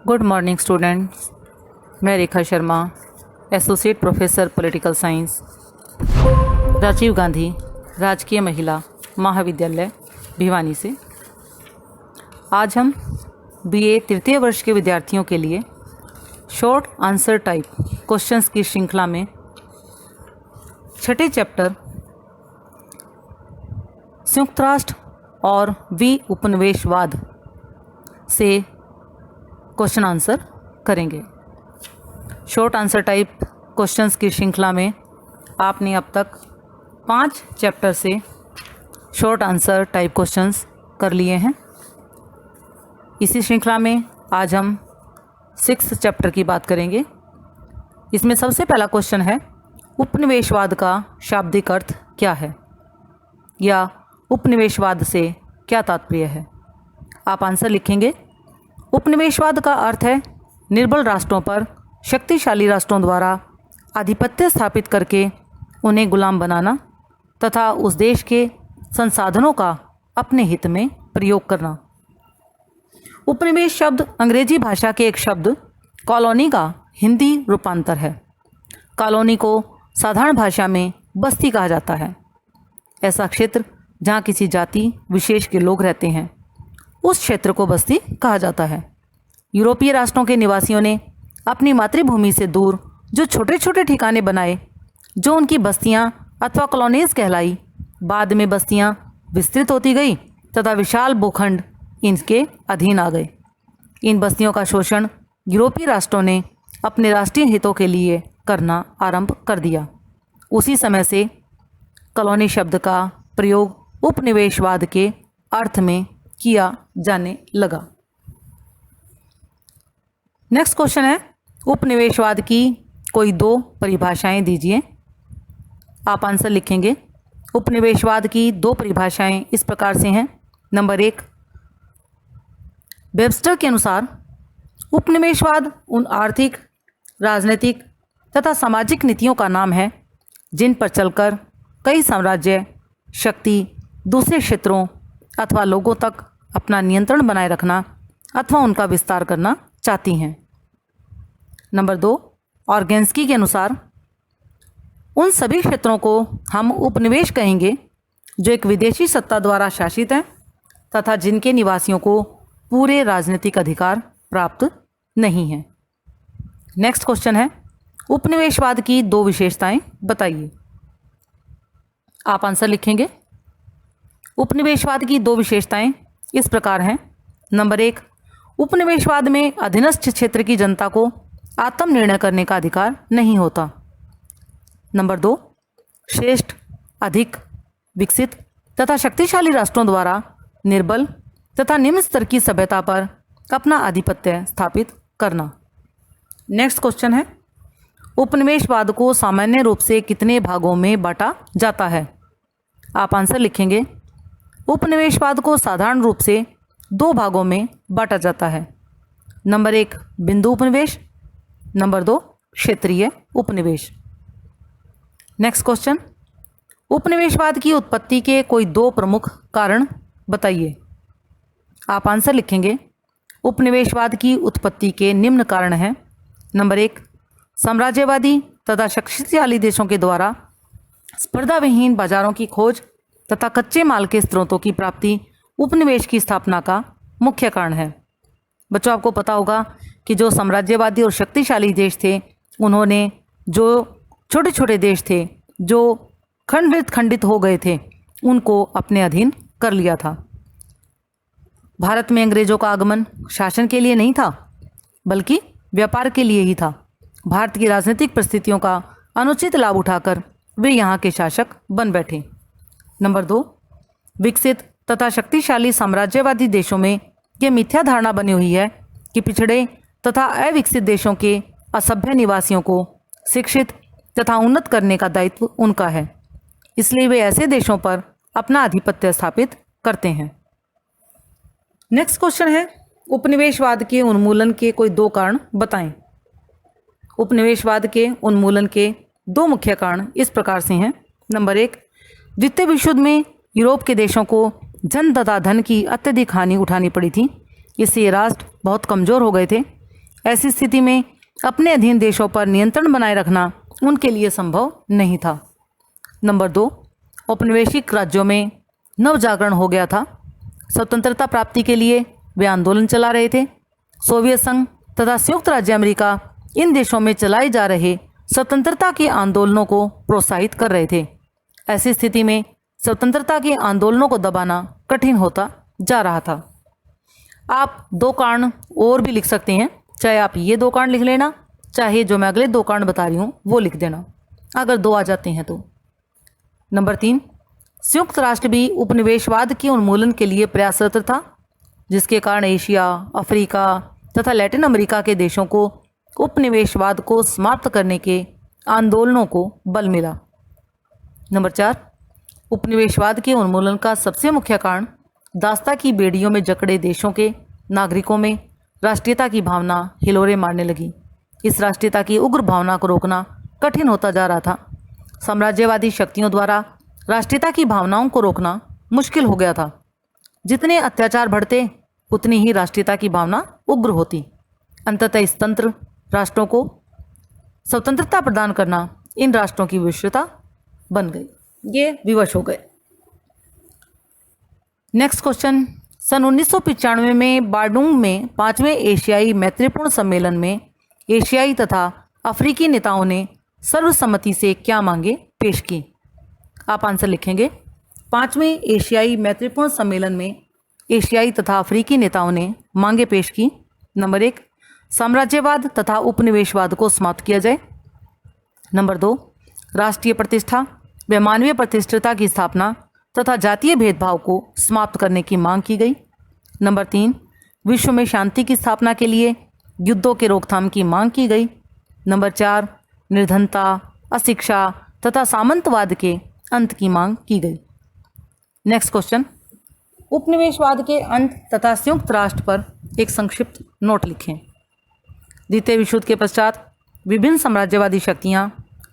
Good morning students. मैं Rekha Sharma, associate professor political science, Rajiv Gandhi Rajkiya Mahila महाविद्यालय भिवानी से। आज हम बीए तृतीय वर्ष के विद्यार्थियों के लिए शॉर्ट आंसर टाइप क्वेश्चंस की श्रृंखला में छठे चैप्टर संयुक्त राष्ट्र और उपनिवेशवाद से क्वेश्चन आंसर करेंगे। शॉर्ट आंसर टाइप क्वेश्चंस की श्रृंखला में आपने अब तक 5 चैप्टर से शॉर्ट आंसर टाइप क्वेश्चंस कर लिए हैं। इसी श्रृंखला में आज हम 6th चैप्टर की बात करेंगे। इसमें सबसे पहला क्वेश्चन है, उपनिवेशवाद का शाब्दिक अर्थ क्या है या उपनिवेशवाद से क्या तात्पर्य है। आप आंसर लिखेंगे। उपनिवेशवाद का अर्थ है निर्बल राष्ट्रों पर शक्तिशाली राष्ट्रों द्वारा आधिपत्य स्थापित करके उन्हें गुलाम बनाना तथा उस देश के संसाधनों का अपने हित में प्रयोग करना। उपनिवेश शब्द अंग्रेजी भाषा के एक शब्द कॉलोनी का हिंदी रूपांतर है। कॉलोनी को साधारण भाषा में बस्ती कहा जाता है। ऐसा क्षेत्र जहाँ किसी जाति विशेष के लोग रहते हैं, उस क्षेत्र को बस्ती कहा जाता है। यूरोपीय राष्ट्रों के निवासियों ने अपनी मातृभूमि से दूर जो छोटे छोटे ठिकाने बनाए, जो उनकी बस्तियां अथवा कॉलोनीज कहलाई। बाद में बस्तियां विस्तृत होती गई तथा विशाल भूखंड इनके अधीन आ गए। इन बस्तियों का शोषण यूरोपीय राष्ट्रों ने अपने राष्ट्रीय हितों के लिए करना आरंभ कर दिया। उसी समय से कॉलोनी शब्द का प्रयोग उपनिवेशवाद के अर्थ में किया जाने लगा। नेक्स्ट क्वेश्चन है, उपनिवेशवाद की कोई 2 परिभाषाएं दीजिए। आप आंसर लिखेंगे। उपनिवेशवाद की 2 परिभाषाएं इस प्रकार से हैं। नंबर 1, वेबस्टर के अनुसार उपनिवेशवाद उन आर्थिक, राजनीतिक तथा सामाजिक नीतियों का नाम है जिन पर चलकर कई साम्राज्य शक्ति दूसरे क्षेत्रों अथवा लोगों तक अपना नियंत्रण बनाए रखना अथवा उनका विस्तार करना चाहती हैं। नंबर 2, ऑर्गेन्स्की के अनुसार उन सभी क्षेत्रों को हम उपनिवेश कहेंगे जो एक विदेशी सत्ता द्वारा शासित हैं तथा जिनके निवासियों को पूरे राजनीतिक अधिकार प्राप्त नहीं हैं। नेक्स्ट क्वेश्चन है, उपनिवेशवाद की 2 विशेषताएं बताइए। आप आंसर लिखेंगे। उपनिवेशवाद की 2 विशेषताएं इस प्रकार हैं। नंबर 1, उपनिवेशवाद में अधीनस्थ क्षेत्र की जनता को आत्मनिर्णय करने का अधिकार नहीं होता। नंबर 2, श्रेष्ठ, अधिक विकसित तथा शक्तिशाली राष्ट्रों द्वारा निर्बल तथा निम्न स्तर की सभ्यता पर अपना आधिपत्य स्थापित करना। नेक्स्ट क्वेश्चन है, उपनिवेशवाद को सामान्य रूप से कितने भागों में बांटा जाता है। आप आंसर लिखेंगे। उपनिवेशवाद को साधारण रूप से 2 भागों में बांटा जाता है। नंबर 1, बिंदु उपनिवेश। नंबर 2, क्षेत्रीय उपनिवेश। नेक्स्ट क्वेश्चन, उपनिवेशवाद की उत्पत्ति के कोई 2 प्रमुख कारण बताइए। आप आंसर लिखेंगे। उपनिवेशवाद की उत्पत्ति के निम्न कारण हैं। नंबर 1, साम्राज्यवादी तथा शक्तिशाली देशों के द्वारा स्पर्धाविहीन बाजारों की खोज तथा कच्चे माल के स्रोतों की प्राप्ति उपनिवेश की स्थापना का मुख्य कारण है। बच्चों, आपको पता होगा कि जो साम्राज्यवादी और शक्तिशाली देश थे, उन्होंने जो छोटे छोटे देश थे जो खंडित हो गए थे, उनको अपने अधीन कर लिया था। भारत में अंग्रेजों का आगमन शासन के लिए नहीं था, बल्कि व्यापार के लिए ही था। भारत की राजनीतिक परिस्थितियों का अनुचित लाभ उठाकर वे यहाँ के शासक बन बैठे। नंबर 2, विकसित तथा शक्तिशाली साम्राज्यवादी देशों में यह मिथ्या धारणा बनी हुई है कि पिछड़े तथा अविकसित देशों के असभ्य निवासियों को शिक्षित तथा उन्नत करने का दायित्व उनका है, इसलिए वे ऐसे देशों पर अपना आधिपत्य स्थापित करते हैं। नेक्स्ट क्वेश्चन है, उपनिवेशवाद के उन्मूलन के कोई 2 कारण बताएं। उपनिवेशवाद के उन्मूलन के 2 मुख्य कारण इस प्रकार से हैं। नंबर 1, द्वितीय विश्व युद्ध में यूरोप के देशों को जन तथा धन की अत्यधिक हानि उठानी पड़ी थी। इससे ये राष्ट्र बहुत कमज़ोर हो गए थे। ऐसी स्थिति में अपने अधीन देशों पर नियंत्रण बनाए रखना उनके लिए संभव नहीं था। नंबर 2, औपनिवेशिक राज्यों में नवजागरण हो गया था। स्वतंत्रता प्राप्ति के लिए वे आंदोलन चला रहे थे। सोवियत संघ तथा संयुक्त राज्य अमेरिका इन देशों में चलाए जा रहे स्वतंत्रता के आंदोलनों को प्रोत्साहित कर रहे थे। ऐसी स्थिति में स्वतंत्रता के आंदोलनों को दबाना कठिन होता जा रहा था। आप 2 कारण और भी लिख सकते हैं, चाहे आप ये 2 कारण लिख लेना, चाहे जो मैं अगले 2 कारण बता रही हूँ वो लिख देना, अगर 2 आ जाते हैं तो। नंबर 3, संयुक्त राष्ट्र भी उपनिवेशवाद के उन्मूलन के लिए प्रयासरत था, जिसके कारण एशिया, अफ्रीका तथा लैटिन अमेरिका के देशों को उपनिवेशवाद को समाप्त करने के आंदोलनों को बल मिला। नंबर 4, उपनिवेशवाद के उन्मूलन का सबसे मुख्य कारण दास्ता की बेड़ियों में जकड़े देशों के नागरिकों में राष्ट्रीयता की भावना हिलोरे मारने लगी। इस राष्ट्रीयता की उग्र भावना को रोकना कठिन होता जा रहा था। साम्राज्यवादी शक्तियों द्वारा राष्ट्रीयता की भावनाओं को रोकना मुश्किल हो गया था। जितने अत्याचार बढ़ते उतनी ही राष्ट्रीयता की भावना उग्र होती। अंततः इस तंत्र राष्ट्रों को स्वतंत्रता प्रदान करना इन राष्ट्रों की विवशता बन गई, ये विवश हो गए। नेक्स्ट क्वेश्चन, सन 1995 में बार्डूम में 5वें एशियाई मैत्रीपूर्ण सम्मेलन में एशियाई तथा अफ्रीकी नेताओं ने सर्वसम्मति से क्या मांगे पेश की? आप आंसर लिखेंगे। 5वें एशियाई मैत्रीपूर्ण सम्मेलन में एशियाई तथा अफ्रीकी नेताओं ने मांगे पेश की। नंबर 1, साम्राज्यवाद तथा उपनिवेशवाद को समाप्त किया जाए। नंबर 2, राष्ट्रीय प्रतिष्ठा व मानवीय प्रतिष्ठिता की स्थापना तथा जातीय भेदभाव को समाप्त करने की मांग की गई। नंबर 3, विश्व में शांति की स्थापना के लिए युद्धों के रोकथाम की मांग की गई। नंबर 4, निर्धनता, अशिक्षा तथा सामंतवाद के अंत की मांग की गई। नेक्स्ट क्वेश्चन, उपनिवेशवाद के अंत तथा संयुक्त राष्ट्र पर एक संक्षिप्त नोट लिखें। द्वितीय विश्व युद्ध के पश्चात विभिन्न साम्राज्यवादी शक्तियां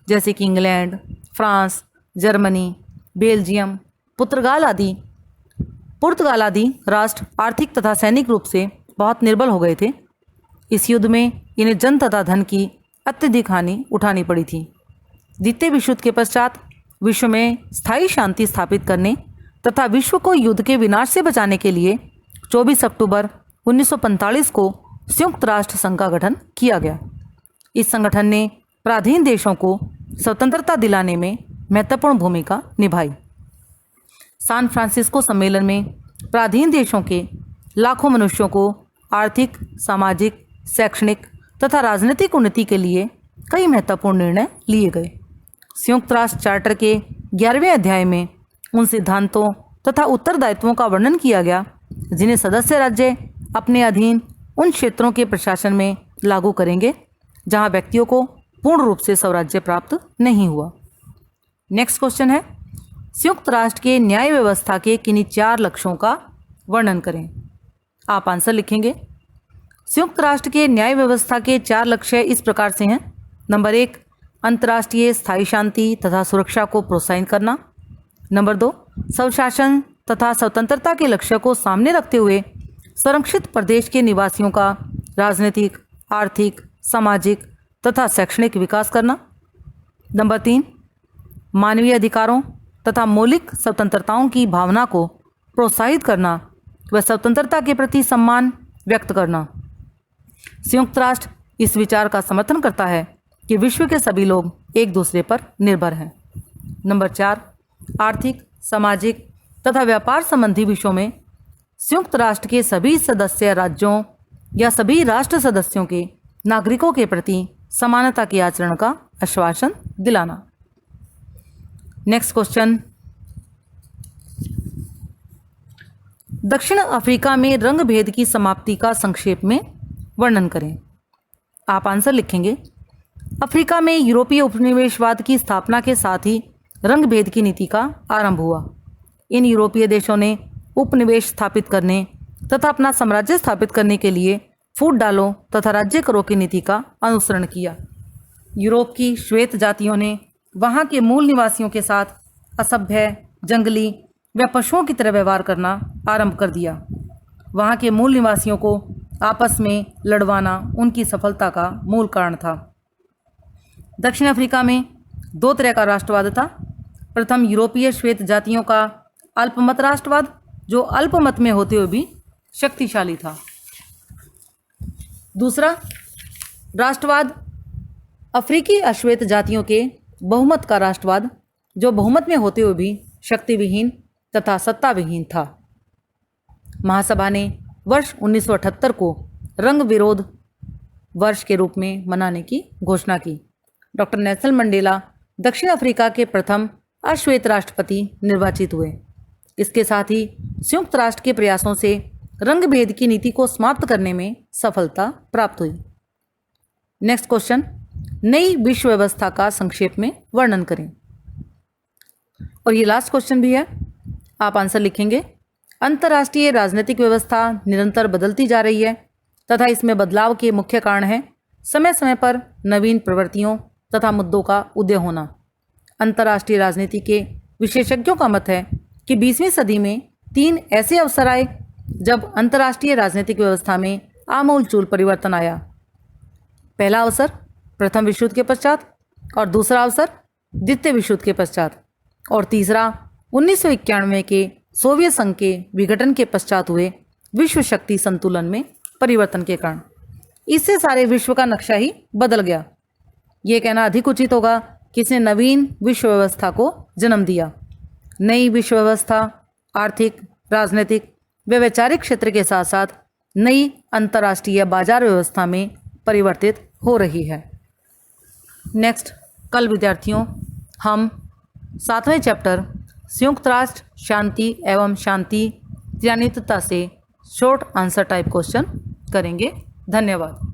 जैसे कि इंग्लैंड, फ्रांस, जर्मनी, बेल्जियम, पुर्तगाल आदि राष्ट्र आर्थिक तथा सैनिक रूप से बहुत निर्बल हो गए थे। इस युद्ध में इन्हें जन तथा धन की अत्यधिक हानि उठानी पड़ी थी। द्वितीय विश्व युद्ध के पश्चात विश्व में स्थायी शांति स्थापित करने तथा विश्व को युद्ध के विनाश से बचाने के लिए 24 अक्टूबर 1945 को संयुक्त राष्ट्र संघ का गठन किया गया। इस संगठन ने पराधीन देशों को स्वतंत्रता दिलाने में महत्वपूर्ण भूमिका निभाई। सैन फ्रांसिस्को सम्मेलन में पराधीन देशों के लाखों मनुष्यों को आर्थिक, सामाजिक, शैक्षणिक तथा राजनीतिक उन्नति के लिए कई महत्वपूर्ण निर्णय लिए गए। संयुक्त राष्ट्र चार्टर के 11वें अध्याय में उन सिद्धांतों तथा उत्तरदायित्वों का वर्णन किया गया जिन्हें सदस्य राज्य अपने अधीन उन क्षेत्रों के प्रशासन में लागू करेंगे जहां व्यक्तियों को पूर्ण रूप से स्वराज्य प्राप्त नहीं हुआ। नेक्स्ट क्वेश्चन है, संयुक्त राष्ट्र के न्याय व्यवस्था के किन्हीं 4 लक्ष्यों का वर्णन करें। आप आंसर लिखेंगे। संयुक्त राष्ट्र के न्याय व्यवस्था के 4 लक्ष्य इस प्रकार से हैं। नंबर 1, अंतर्राष्ट्रीय स्थायी शांति तथा सुरक्षा को प्रोत्साहित करना। नंबर 2, स्वशासन तथा स्वतंत्रता के लक्ष्य को सामने रखते हुए संरक्षित प्रदेश के निवासियों का राजनीतिक, आर्थिक, सामाजिक तथा शैक्षणिक विकास करना। नंबर 3, मानवीय अधिकारों तथा मौलिक स्वतंत्रताओं की भावना को प्रोत्साहित करना व स्वतंत्रता के प्रति सम्मान व्यक्त करना। संयुक्त राष्ट्र इस विचार का समर्थन करता है कि विश्व के सभी लोग एक दूसरे पर निर्भर हैं। नंबर 4, आर्थिक, सामाजिक तथा व्यापार संबंधी विषयों में संयुक्त राष्ट्र के सभी सदस्य राज्यों या सभी राष्ट्र सदस्यों के नागरिकों के प्रति समानता के आचरण का आश्वासन दिलाना। नेक्स्ट क्वेश्चन, दक्षिण अफ्रीका में रंग भेद की समाप्ति का संक्षेप में वर्णन करें। आप आंसर लिखेंगे। अफ्रीका में यूरोपीय उपनिवेशवाद की स्थापना के साथ ही रंग भेद की नीति का आरंभ हुआ। इन यूरोपीय देशों ने उपनिवेश स्थापित करने तथा अपना साम्राज्य स्थापित करने के लिए फूट डालो तथा राज्य करों की नीति का अनुसरण किया। यूरोप की श्वेत जातियों ने वहाँ के मूल निवासियों के साथ असभ्य, जंगली व पशुओं की तरह व्यवहार करना आरंभ कर दिया। वहाँ के मूल निवासियों को आपस में लड़वाना उनकी सफलता का मूल कारण था। दक्षिण अफ्रीका में दो तरह का राष्ट्रवाद था। प्रथम यूरोपीय श्वेत जातियों का अल्पमत राष्ट्रवाद, जो अल्पमत में होते हुए भी शक्तिशाली था। दूसरा राष्ट्रवाद अफ्रीकी अश्वेत जातियों के बहुमत का राष्ट्रवाद, जो बहुमत में होते हुए भी शक्तिविहीन तथा सत्ताविहीन था। महासभा ने वर्ष 1978 को रंग विरोध वर्ष के रूप में मनाने की घोषणा की। डॉक्टर नेल्सन मंडेला दक्षिण अफ्रीका के प्रथम अश्वेत राष्ट्रपति निर्वाचित हुए। इसके साथ ही संयुक्त राष्ट्र के प्रयासों से रंग भेद की नीति को समाप्त करने में सफलता प्राप्त हुई। नेक्स्ट क्वेश्चन, नई विश्व व्यवस्था का संक्षेप में वर्णन करें। और ये लास्ट क्वेश्चन भी है, आप आंसर लिखेंगे। अंतर्राष्ट्रीय राजनीतिक व्यवस्था निरंतर बदलती जा रही है तथा इसमें बदलाव के मुख्य कारण है समय समय पर नवीन प्रवृत्तियों तथा मुद्दों का उदय होना। अंतर्राष्ट्रीय राजनीति के विशेषज्ञों का मत है कि 20वीं सदी में 3 ऐसे अवसर आए जब अंतर्राष्ट्रीय राजनीतिक व्यवस्था में आमूलचूल परिवर्तन आया। पहला अवसर प्रथम विश्व युद्ध के पश्चात, और दूसरा अवसर द्वितीय विश्व युद्ध के पश्चात, और तीसरा 1991 के सोवियत संघ के विघटन के पश्चात हुए विश्व शक्ति संतुलन में परिवर्तन के कारण। इससे सारे विश्व का नक्शा ही बदल गया। ये कहना अधिक उचित होगा कि इसने नवीन विश्व व्यवस्था को जन्म दिया। नई विश्व व्यवस्था आर्थिक, राजनीतिक व वैचारिक क्षेत्र के साथ साथ नई अंतर्राष्ट्रीय बाजार व्यवस्था में परिवर्तित हो रही है। नेक्स्ट, कल विद्यार्थियों हम 7वें चैप्टर संयुक्त राष्ट्र शांति एवं शांति त्रयान्वितता से शॉर्ट आंसर टाइप क्वेश्चन करेंगे। धन्यवाद।